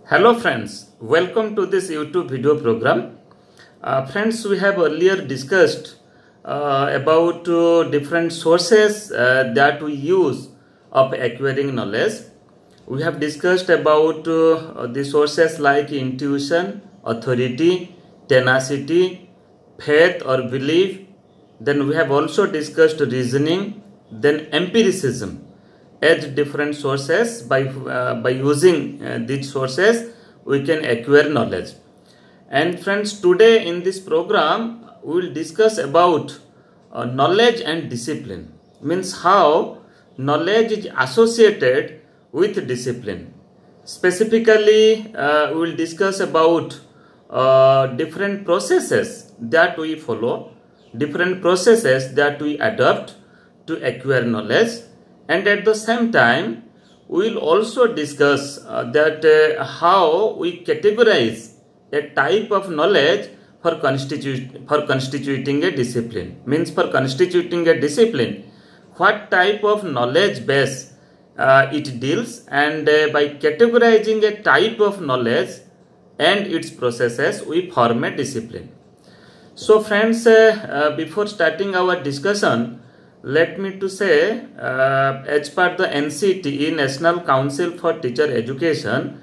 Hello friends, welcome to this YouTube video program. Friends, we have earlier discussed about different sources that we use of acquiring knowledge. We have discussed about the sources like intuition, authority, tenacity, faith or belief. Then we have also discussed reasoning, then empiricism as different sources. By using these sources we can acquire knowledge. And friends, today in this program we will discuss about knowledge and discipline, means how knowledge is associated with discipline. Specifically we will discuss about different processes that we follow, different processes that we adopt to acquire knowledge. And at the same time, we will also discuss how we categorize a type of knowledge for constituting a discipline. Means for constituting a discipline, what type of knowledge base it deals, and by categorizing a type of knowledge and its processes, we form a discipline. So friends, before starting our discussion, let me to say, as per the NCTE, National Council for Teacher Education,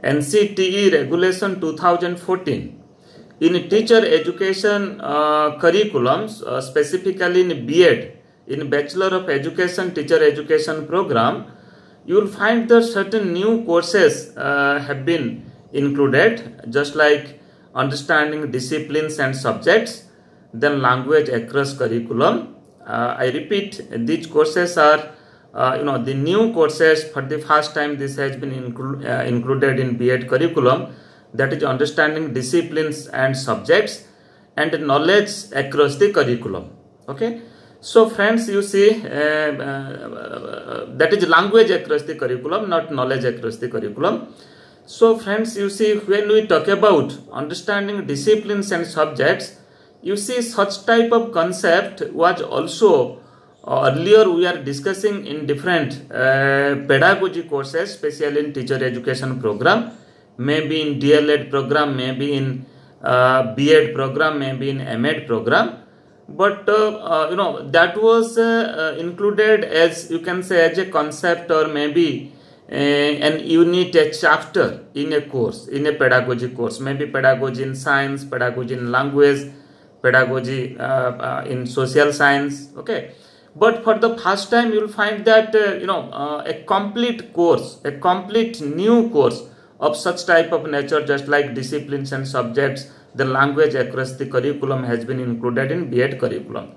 NCTE Regulation 2014, in teacher education curriculums, specifically in B.Ed, in Bachelor of Education Teacher Education program, you will find that certain new courses have been included, just like understanding disciplines and subjects, then language across curriculum. I repeat, these courses are the new courses. For the first time this has been included in B.Ed curriculum, that is understanding disciplines and subjects and knowledge across the curriculum. Okay, so friends, you see, that is language across the curriculum, not knowledge across the curriculum. So friends, you see, when we talk about understanding disciplines and subjects, you see, such type of concept was also earlier we are discussing in different pedagogy courses, especially in teacher education program, maybe in DLED program, maybe in B.Ed program, maybe in M.Ed program. But that was included as, you can say, as a concept, or maybe an unit, a chapter in a course, in a pedagogy course, maybe pedagogy in science, pedagogy in language, pedagogy in social science. Okay, but for the first time you will find that a complete course, a complete new course of such type of nature, just like disciplines and subjects, the language across the curriculum has been included in B.Ed curriculum.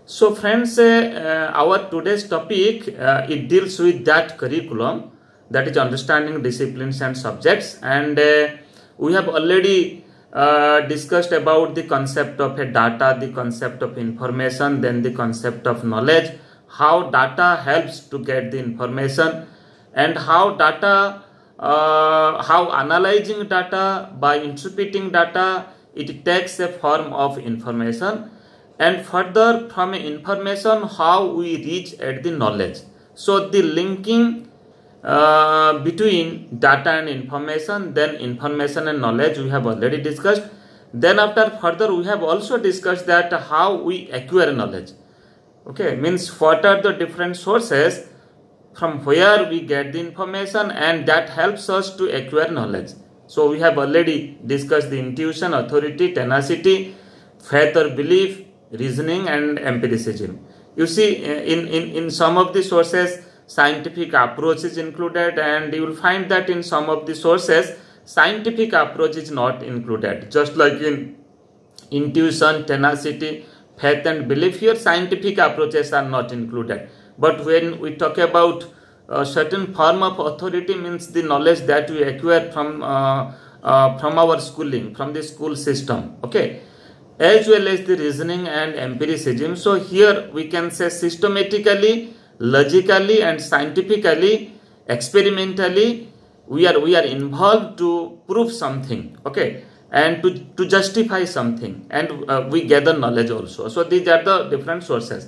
So friends, our today's topic, it deals with that curriculum, that is understanding disciplines and subjects. And we have already discussed about the concept of a data, the concept of information, then the concept of knowledge, how data helps to get the information, and how data, how analyzing data, by interpreting data, it takes a form of information, and further from information how we reach at the knowledge. So the linking between data and information, then information and knowledge, we have already discussed. Then after further we have also discussed that how we acquire knowledge. Okay, means what are the different sources from where we get the information, and that helps us to acquire knowledge. So we have already discussed the intuition, authority, tenacity, faith or belief, reasoning and empiricism. You see, in some of the sources scientific approach is included, and you will find that in some of the sources scientific approach is not included, just like in intuition, tenacity, faith and belief. Here scientific approaches are not included. But when we talk about a certain form of authority, means the knowledge that we acquire from our schooling, from the school system, okay, as well as the reasoning and empiricism. So here we can say systematically, logically and scientifically, experimentally, we are involved to prove something, okay, and to justify something, and we gather knowledge also. So these are the different sources.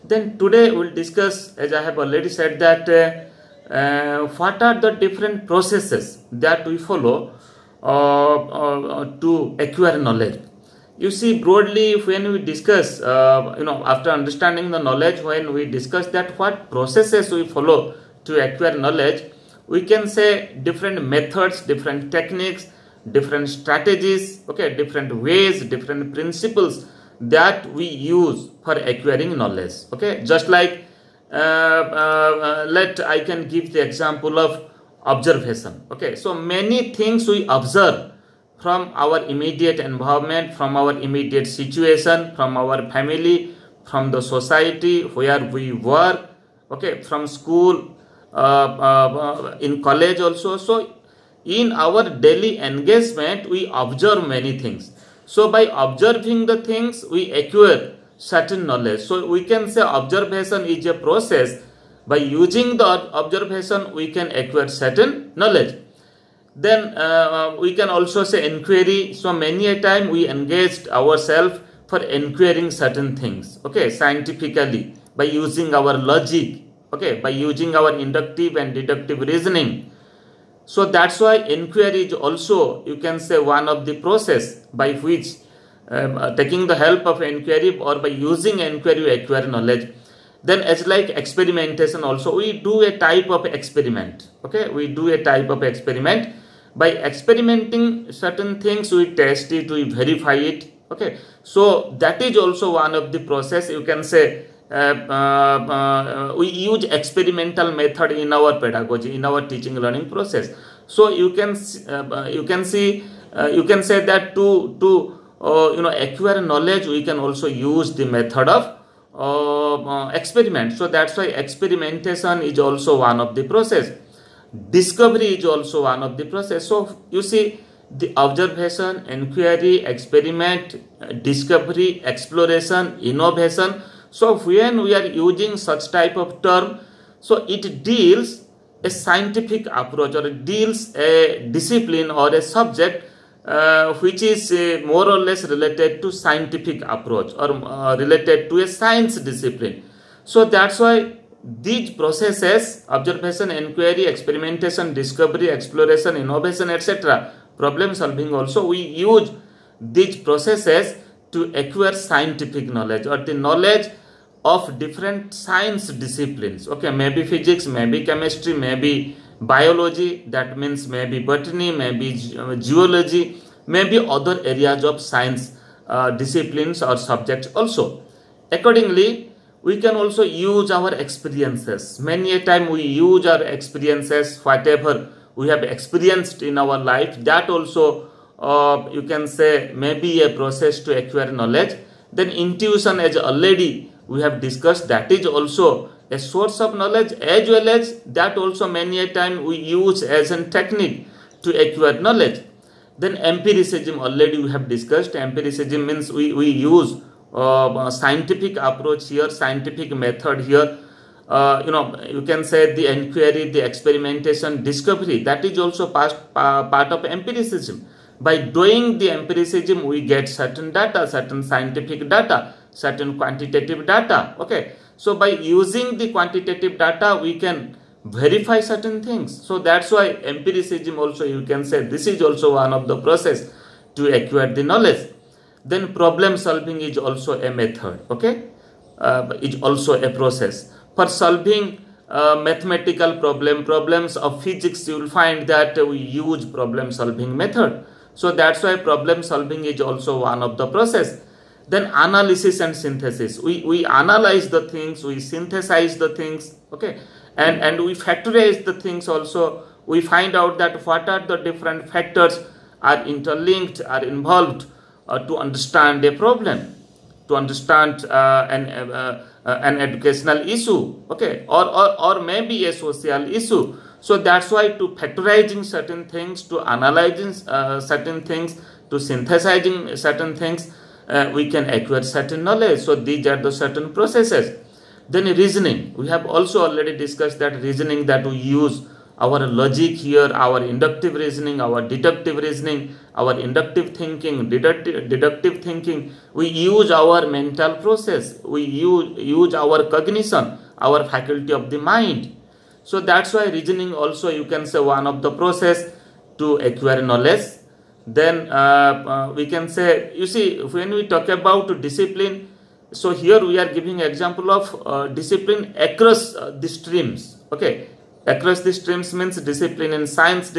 Then today we will discuss, as I have already said, that what are the different processes that we follow to acquire knowledge. You see, broadly, when we discuss, after understanding the knowledge, when we discuss that what processes we follow to acquire knowledge, we can say different methods, different techniques, different strategies, okay, different ways, different principles that we use for acquiring knowledge. Okay, just like I can give the example of observation. Okay, so many things we observe from our immediate environment, from our immediate situation, from our family, from the society where we work, okay, from school, in college also. So in our daily engagement, we observe many things. So by observing the things, we acquire certain knowledge. So we can say observation is a process. By using the observation, we can acquire certain knowledge. Then we can also say inquiry. So many a time we engaged ourselves for inquiring certain things, okay, scientifically, by using our logic, okay, by using our inductive and deductive reasoning. So that's why inquiry is also, you can say, one of the process by which taking the help of inquiry or by using inquiry we acquire knowledge. Then as like experimentation also, we do a type of experiment, okay, we do a type of experiment. By experimenting certain things, we test it, we verify it, okay. So that is also one of the process, you can say. We use experimental method in our pedagogy, in our teaching learning process. So you can say that to acquire knowledge, we can also use the method of experiment. So that's why experimentation is also one of the process. Discovery is also one of the process. So you see, the observation, inquiry, experiment, discovery, exploration, innovation. So when we are using such type of term, so it deals a scientific approach, or it deals a discipline or a subject which is more or less related to scientific approach, or related to a science discipline. So that's why these processes, observation, inquiry, experimentation, discovery, exploration, innovation, etc., problem solving also, we use these processes to acquire scientific knowledge, or the knowledge of different science disciplines, okay, maybe physics, maybe chemistry, maybe biology, that means maybe botany, maybe geology, maybe other areas of science disciplines or subjects also. Accordingly, we can also use our experiences. Many a time we use our experiences, whatever we have experienced in our life, that also you can say maybe a process to acquire knowledge. Then intuition, as already we have discussed, that is also a source of knowledge, as well as that also many a time we use as a technique to acquire knowledge. Then empiricism, already we have discussed. Empiricism means we use scientific approach here, scientific method here. You can say the inquiry, the experimentation, discovery, that is also part of empiricism. By doing the empiricism, we get certain data, certain scientific data, certain quantitative data, okay. So by using the quantitative data, we can verify certain things. So that's why empiricism also, you can say, this is also one of the process to acquire the knowledge. Then problem solving is also a method, okay, is also a process. For solving mathematical problems of physics, you will find that we use problem solving method. So that's why problem solving is also one of the process. Then analysis and synthesis, we analyze the things, we synthesize the things, okay, and we factorize the things also. We find out that what are the different factors are interlinked, are involved to understand a problem, to understand an educational issue, okay, or maybe a social issue. So that's why to factorizing certain things, to analyzing certain things, to synthesizing certain things, we can acquire certain knowledge. So these are the certain processes. Then reasoning, we have also already discussed that reasoning, that we use our logic here, our inductive reasoning, our deductive reasoning, our inductive thinking, deductive thinking. We use our mental process, we use our cognition, our faculty of the mind. So that's why reasoning also, you can say, one of the process to acquire knowledge. Then we can say, you see, when we talk about discipline, so here we are giving example of discipline across the streams. Okay, across the streams means discipline in science,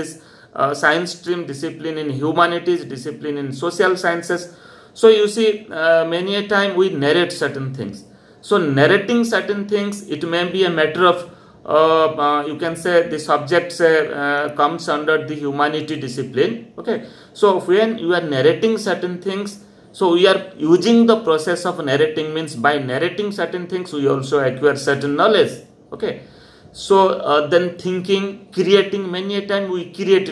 science stream, discipline in humanities, discipline in social sciences. So you see, many a time we narrate certain things. So narrating certain things, it may be a matter of you can say the subject comes under the humanity discipline. Okay, so when you are narrating certain things, so we are using the process of narrating, means by narrating certain things we also acquire certain knowledge. Okay, so then thinking, creating, many a time we create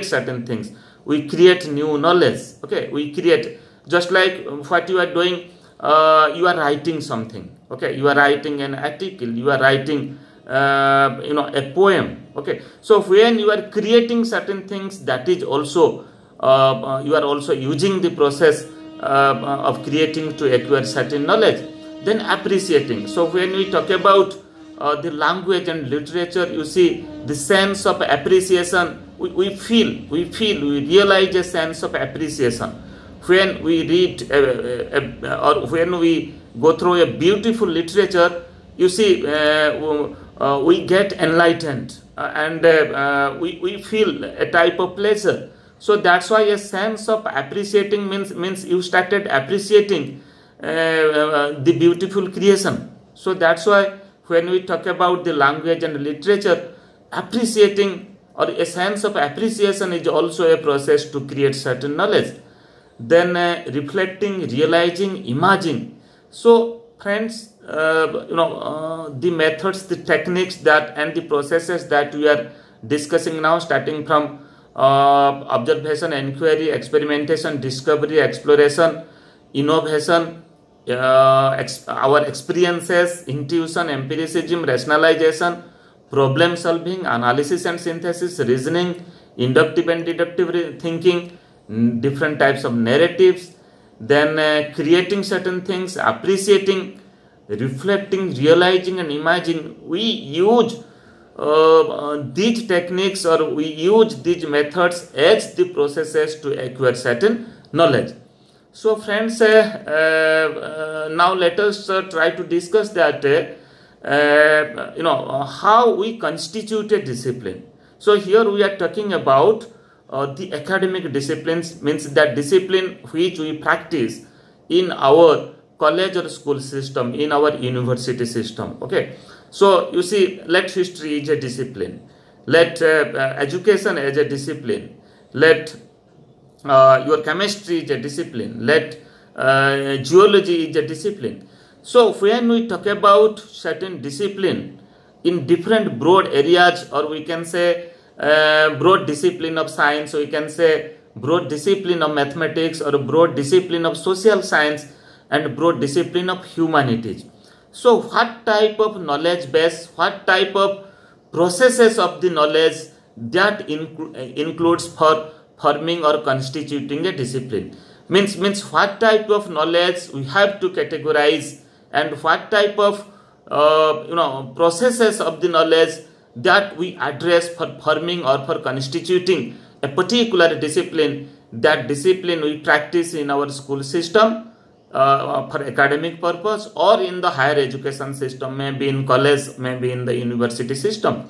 certain things, we create new knowledge. Okay, we create, just like what you are doing, you are writing something. Okay, you are writing an article, you are writing a poem. Okay, so when you are creating certain things, that is also you are also using the process of creating to acquire certain knowledge. Then appreciating. So when we talk about the language and literature, you see the sense of appreciation, we realize a sense of appreciation when we read or when we go through a beautiful literature. You see, we get enlightened and we feel a type of pleasure. So that's why a sense of appreciating means you started appreciating the beautiful creation. So that's why when we talk about the language and literature, appreciating or a sense of appreciation is also a process to create certain knowledge. Then reflecting, realizing, imagining. So friends, the methods, the techniques that and the processes that we are discussing now, starting from observation, inquiry, experimentation, discovery, exploration, innovation, our experiences, intuition, empiricism, rationalization, problem solving, analysis and synthesis, reasoning, inductive and deductive thinking, different types of narratives, then creating certain things, appreciating, reflecting, realizing and imagining. We use these techniques, or we use these methods as the processes to acquire certain knowledge. So friends, now let us try to discuss that how we constitute a discipline. So here we are talking about the academic disciplines, means that discipline which we practice in our college or school system, in our university system. Okay, so you see, let history is a discipline, let education as a discipline, let your chemistry is a discipline, let geology is a discipline. So when we talk about certain discipline in different broad areas, or we can say broad discipline of science, so we can say broad discipline of mathematics, or broad discipline of social science, and broad discipline of humanities. So what type of knowledge base, what type of processes of the knowledge that includes for forming or constituting a discipline, means what type of knowledge we have to categorize, and what type of processes of the knowledge that we address for forming or for constituting a particular discipline. That discipline we practice in our school system for academic purpose, or in the higher education system, maybe in college, maybe in the university system.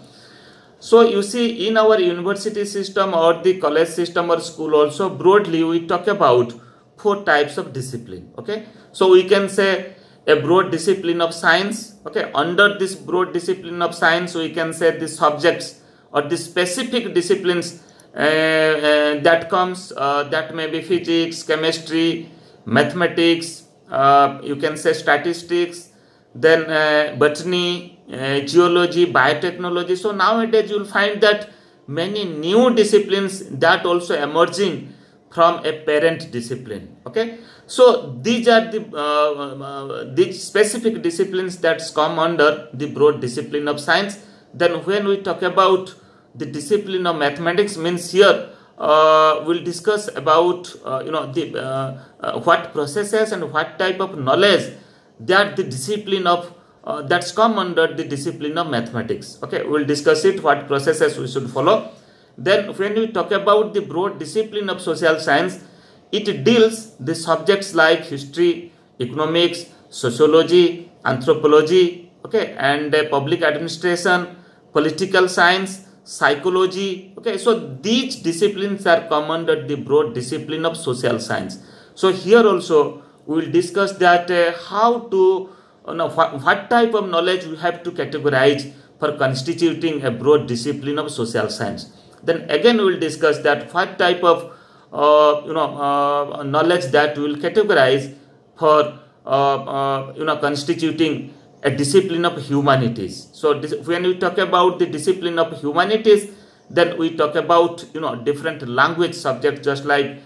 So you see, in our university system or the college system or school also, broadly we talk about 4 types of discipline. Okay, so we can say a broad discipline of science. Okay, under this broad discipline of science, we can say the subjects or the specific disciplines that comes, that may be physics, chemistry, mathematics, you can say statistics, then botany, geology, biotechnology. So nowadays you will find that many new disciplines that also emerging from a parent discipline. Okay, so these are the these specific disciplines that come under the broad discipline of science. Then when we talk about the discipline of mathematics, means here we'll discuss about what processes and what type of knowledge that the discipline of that's come under the discipline of mathematics. Okay, we'll discuss it, what processes we should follow. Then when we talk about the broad discipline of social science, it deals the subjects like history, economics, sociology, anthropology, okay, and public administration, political science, psychology. Okay, so these disciplines are come under the broad discipline of social science. So here also we will discuss that how to what type of knowledge we have to categorize for constituting a broad discipline of social science. Then again we will discuss that what type of knowledge that we will categorize for constituting a discipline of humanities. So when we talk about the discipline of humanities, then we talk about different language subjects, just like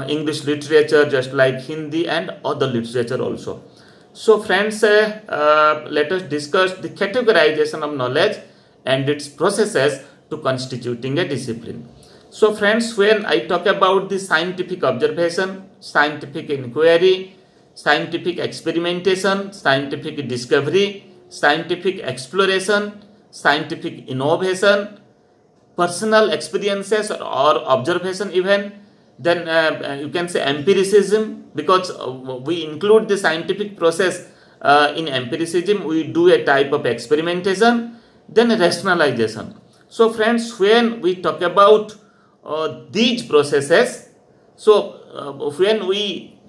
English literature, just like Hindi and other literature also. So friends, let us discuss the categorization of knowledge and its processes to constituting a discipline. So friends, when I talk about the scientific observation, scientific inquiry, scientific experimentation, scientific discovery, scientific exploration, scientific innovation, personal experiences or observation even, then you can say empiricism, because we include the scientific process in empiricism. We do a type of experimentation, then rationalization. So friends, when we talk about these processes, so when we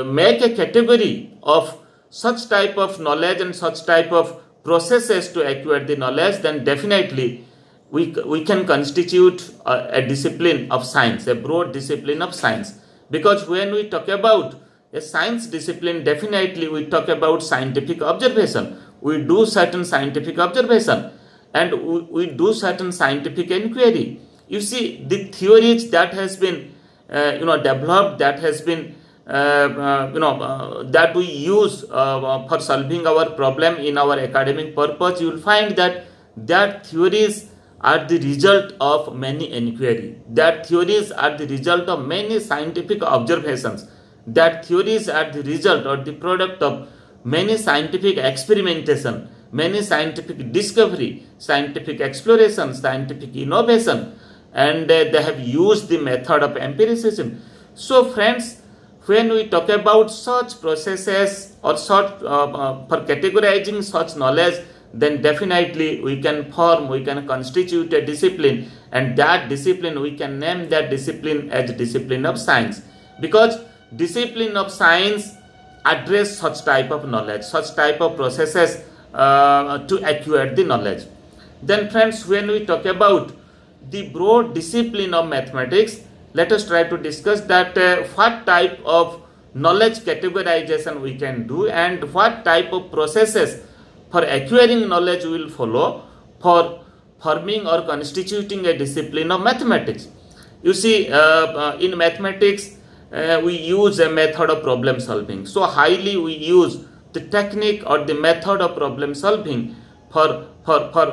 make a category of such type of knowledge and such type of processes to acquire the knowledge, then definitely we can constitute a discipline of science, a broad discipline of science. Because when we talk about a science discipline, definitely we talk about scientific observation. We do certain scientific observation and we do certain scientific inquiry. You see, the theories that has been developed, that has been that we use for solving our problem in our academic purpose, you will find that theories are the result of many inquiry. That theories are the result of many scientific observations. That theories are the result or the product of many scientific experimentation, many scientific discovery, scientific exploration, scientific innovation, and they have used the method of empiricism. So friends, when we talk about such processes or such for categorizing such knowledge, then definitely we can constitute a discipline, and that discipline, we can name that discipline as discipline of science, because discipline of science address such type of knowledge, such type of processes to acquire the knowledge. Then friends, when we talk about the broad discipline of mathematics, let us try to discuss that what type of knowledge categorization we can do and what type of processes for acquiring knowledge we will follow for forming or constituting a discipline of mathematics. You see, in mathematics, we use a method of problem solving. So highly we use the technique or the method of problem solving for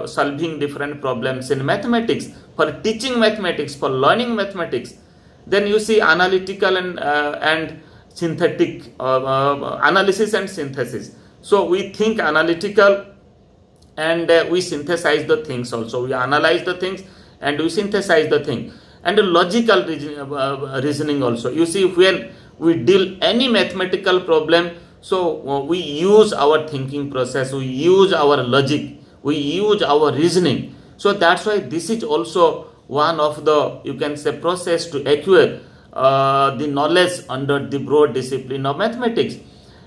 solving different problems in mathematics, for teaching mathematics, for learning mathematics. Then you see analytical and synthetic analysis and synthesis. So we think analytical and we synthesize the things also. We analyze the things and we synthesize the thing. And logical reasoning also. You see, when we deal any mathematical problem, so we use our thinking process, we use our logic, we use our reasoning. So that's why this is also one of the, you can say, process to acquire the knowledge under the broad discipline of mathematics.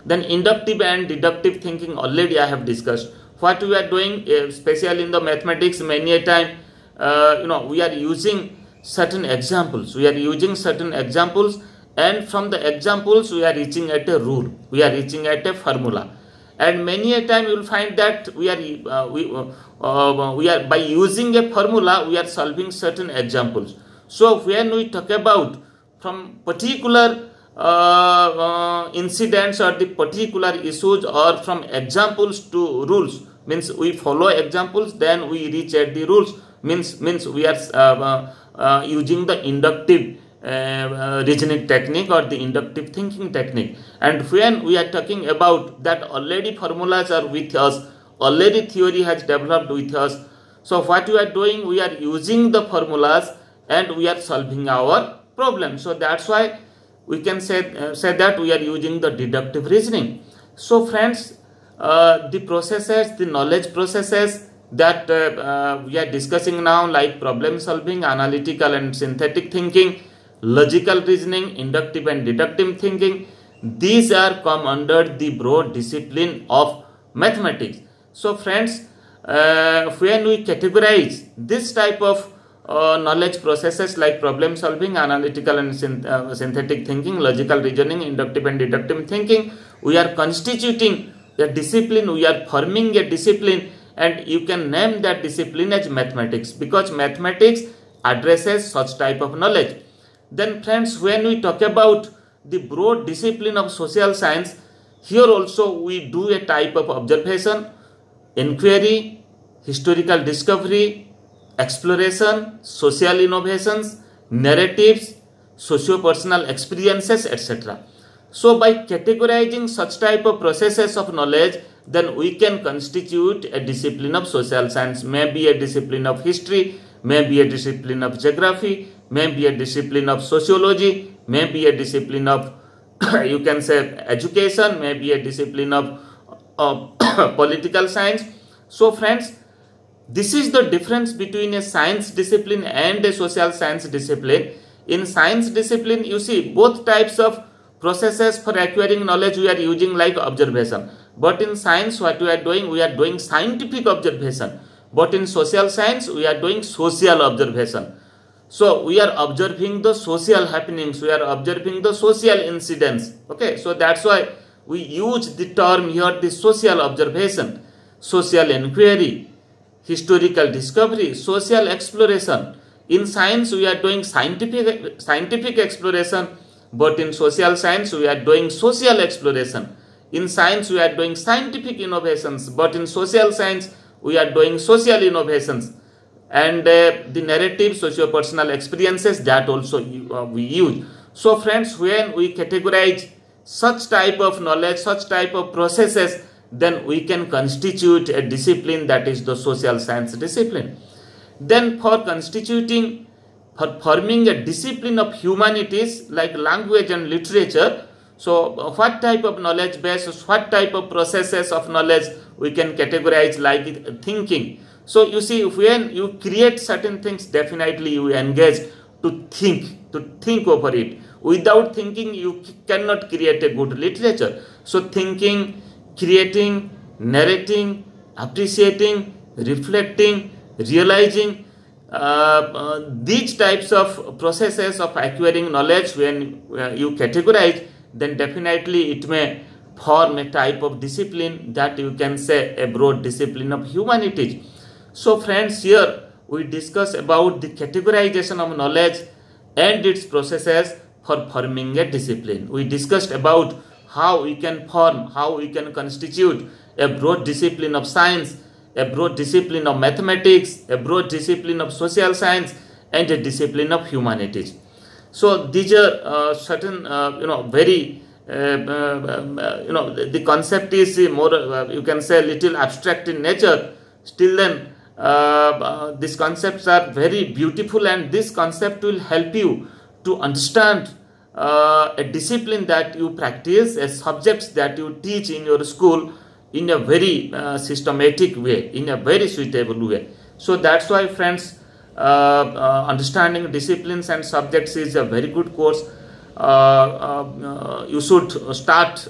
Then inductive and deductive thinking already I have discussed. What we are doing, especially in the mathematics, many a time, we are using certain examples. We are using certain examples, and from the examples we are reaching at a rule. We are reaching at a formula. And many a time you will find that we are by using a formula, we are solving certain examples. So when we talk about from particular incidents or the particular issues, or from examples to rules, means we follow examples, then we reach at the rules, means we are using the inductive reasoning technique or the inductive thinking technique. And when we are talking about that, already formulas are with us, already theory has developed with us. So what we are doing, we are using the formulas and we are solving our problem. So that's why we can say that we are using the deductive reasoning. So friends, the processes, the knowledge processes that we are discussing now, like problem solving, analytical and synthetic thinking, logical reasoning, inductive and deductive thinking, these are come under the broad discipline of mathematics. So friends, when we categorize this type of knowledge processes like problem solving, analytical and synthetic thinking, logical reasoning, inductive and deductive thinking, we are constituting a discipline, we are forming a discipline, and you can name that discipline as mathematics, because mathematics addresses such type of knowledge. Then friends, when we talk about the broad discipline of social science, here also we do a type of observation, inquiry, historical discovery, exploration, social innovations, narratives, socio-personal experiences, etc. So by categorizing such type of processes of knowledge, then we can constitute a discipline of social science, maybe a discipline of history, maybe a discipline of geography, maybe a discipline of sociology, maybe a discipline of you can say education, maybe a discipline of political science. So friends, this is the difference between a science discipline and a social science discipline. In science discipline, you see both types of processes for acquiring knowledge we are using like observation. But in science, what we are doing scientific observation. But in social science, we are doing social observation. So we are observing the social happenings, we are observing the social incidents. Okay, so that's why we use the term here, the social observation, social inquiry, historical discovery, social exploration. In science, we are doing scientific exploration, but in social science, we are doing social exploration. In science, we are doing scientific innovations, but in social science, we are doing social innovations. And the narrative, socio-personal experiences, that also we use. So friends, when we categorize such type of knowledge, such type of processes, then we can constitute a discipline, that is the social science discipline. Then for forming a discipline of humanities like language and literature, so what type of knowledge base, what type of processes of knowledge we can categorize like thinking. So you see, when you create certain things, definitely you engage to think over it. Without thinking, you cannot create a good literature. So thinking, creating, narrating, appreciating, reflecting, realizing, these types of processes of acquiring knowledge, when you categorize, then definitely it may form a type of discipline that you can say a broad discipline of humanities. So friends, here we discuss about the categorization of knowledge and its processes for forming a discipline. We discussed about how we can form, how we can constitute a broad discipline of science, a broad discipline of mathematics, a broad discipline of social science, and a discipline of humanities. So these are certain, very, the concept is more, you can say, little abstract in nature. Still then, these concepts are very beautiful, and this concept will help you to understand a discipline that you practice, a subjects that you teach in your school in a very systematic way, in a very suitable way. So that's why friends, understanding disciplines and subjects is a very good course. You should start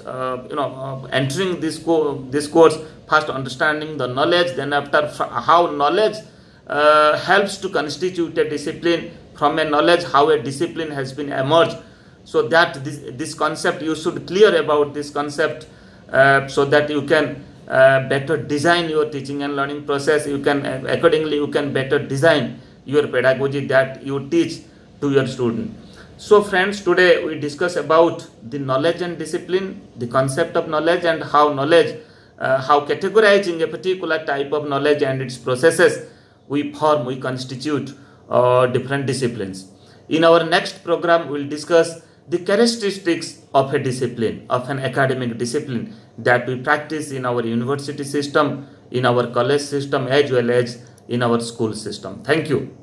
entering this course, first understanding the knowledge, then after how knowledge helps to constitute a discipline, from a knowledge how a discipline has been emerged. So that this concept, you should clear about this concept, so that you can better design your teaching and learning process. You can accordingly you can better design your pedagogy that you teach to your student. So friends, today we discuss about the knowledge and discipline, the concept of knowledge, and how knowledge, how categorizing a particular type of knowledge and its processes we constitute different disciplines. In our next program, we will discuss the characteristics of a discipline, of an academic discipline that we practice in our university system, in our college system, as well as in our school system. Thank you.